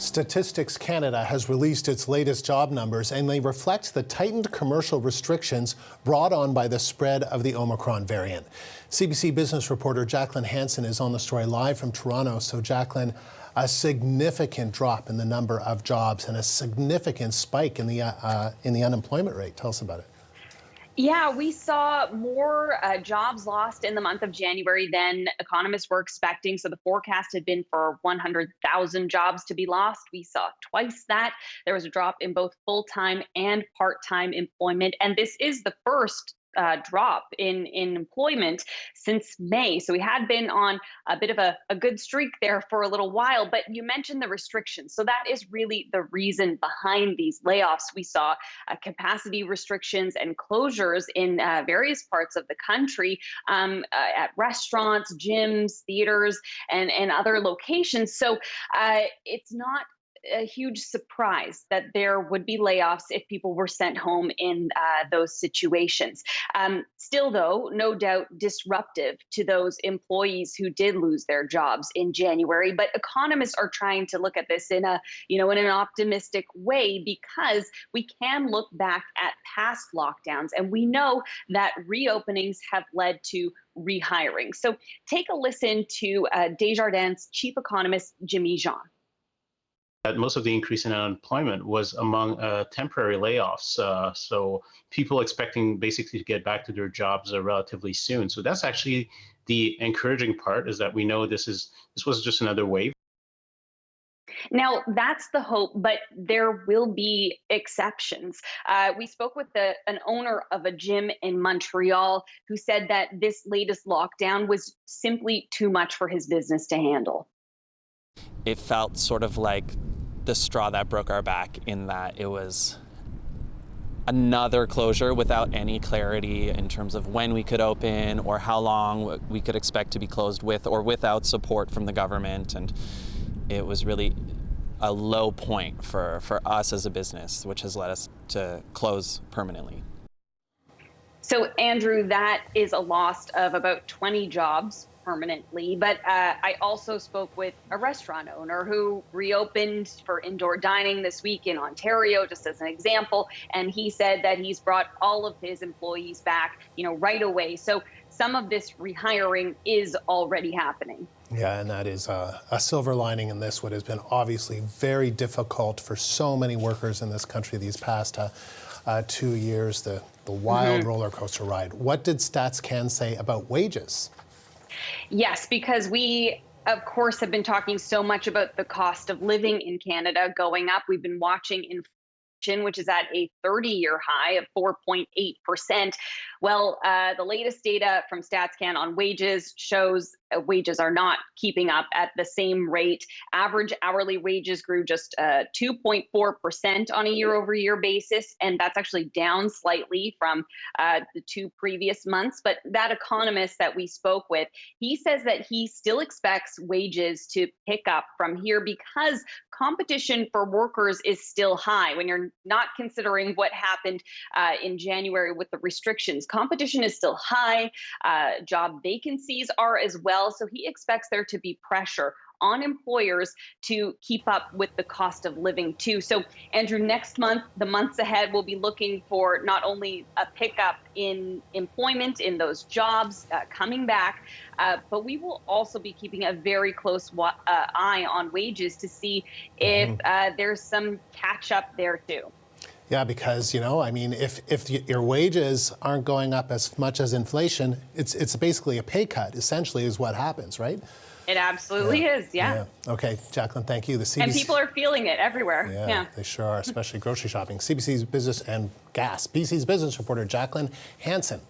Statistics Canada has released its latest job numbers, and they reflect the tightened commercial restrictions brought on by the spread of the Omicron variant. CBC business reporter Jacqueline Hansen is on the story live from Toronto. So Jacqueline, a significant drop in the number of jobs and a significant spike in the unemployment rate. Tell us about it. Yeah, we saw more jobs lost in the month of January than economists were expecting. So the forecast had been for 100,000 jobs to be lost. We saw twice that. There was a drop in both full-time and part-time employment. And this is the first drop in employment since May. So we had been on a bit of a good streak there for a little while, but you mentioned the restrictions. So that is really the reason behind these layoffs. We saw capacity restrictions and closures in various parts of the country at restaurants, gyms, theaters, and other locations. So it's not a huge surprise that there would be layoffs if people were sent home in those situations. Still, though, no doubt disruptive to those employees who did lose their jobs in January. But economists are trying to look at this in in an optimistic way, because we can look back at past lockdowns, and we know that reopenings have led to rehiring. So take a listen to Desjardins chief economist Jimmy Jean. That most of the increase in unemployment was among temporary layoffs. So people expecting basically to get back to their jobs relatively soon. So that's actually the encouraging part, is that we know this was just another wave. Now, that's the hope, but there will be exceptions. We spoke with an owner of a gym in Montreal who said that this latest lockdown was simply too much for his business to handle. It felt sort of like the straw that broke our back, in that it was another closure without any clarity in terms of when we could open or how long we could expect to be closed, with or without support from the government. And it was really a low point for us as a business, which has led us to close permanently. So, Andrew, that is a loss of about 20 jobs permanently. But I also spoke with a restaurant owner who reopened for indoor dining this week in Ontario, just as an example. And he said that he's brought all of his employees back, right away. So some of this rehiring is already happening. Yeah, and that is a silver lining in this, what has been obviously very difficult for so many workers in this country these past 2 years, the wild roller coaster ride. What did StatsCan say about wages? Yes, because we, of course, have been talking so much about the cost of living in Canada going up. We've been watching inflation, which is at a 30-year high of 4.8%. Well, the latest data from StatsCan on wages shows wages are not keeping up at the same rate. Average hourly wages grew just 2.4% on a year-over-year basis, and that's actually down slightly from the two previous months. But that economist that we spoke with, he says that he still expects wages to pick up from here because competition for workers is still high. When you're not considering what happened in January with the restrictions, competition is still high. Job vacancies are as well. So he expects there to be pressure on employers to keep up with the cost of living too. So, Andrew, next month, the months ahead, we'll be looking for not only a pickup in employment, in those jobs coming back, but we will also be keeping a very close eye on wages to see if there's some catch up there too. Yeah, because, if your wages aren't going up as much as inflation, it's basically a pay cut, essentially, is what happens, right? It absolutely is, yeah. Okay, Jacqueline, thank you. And people are feeling it everywhere. Yeah, they sure are, especially grocery shopping. CBC's Business and Gas. BC's business reporter Jacqueline Hansen.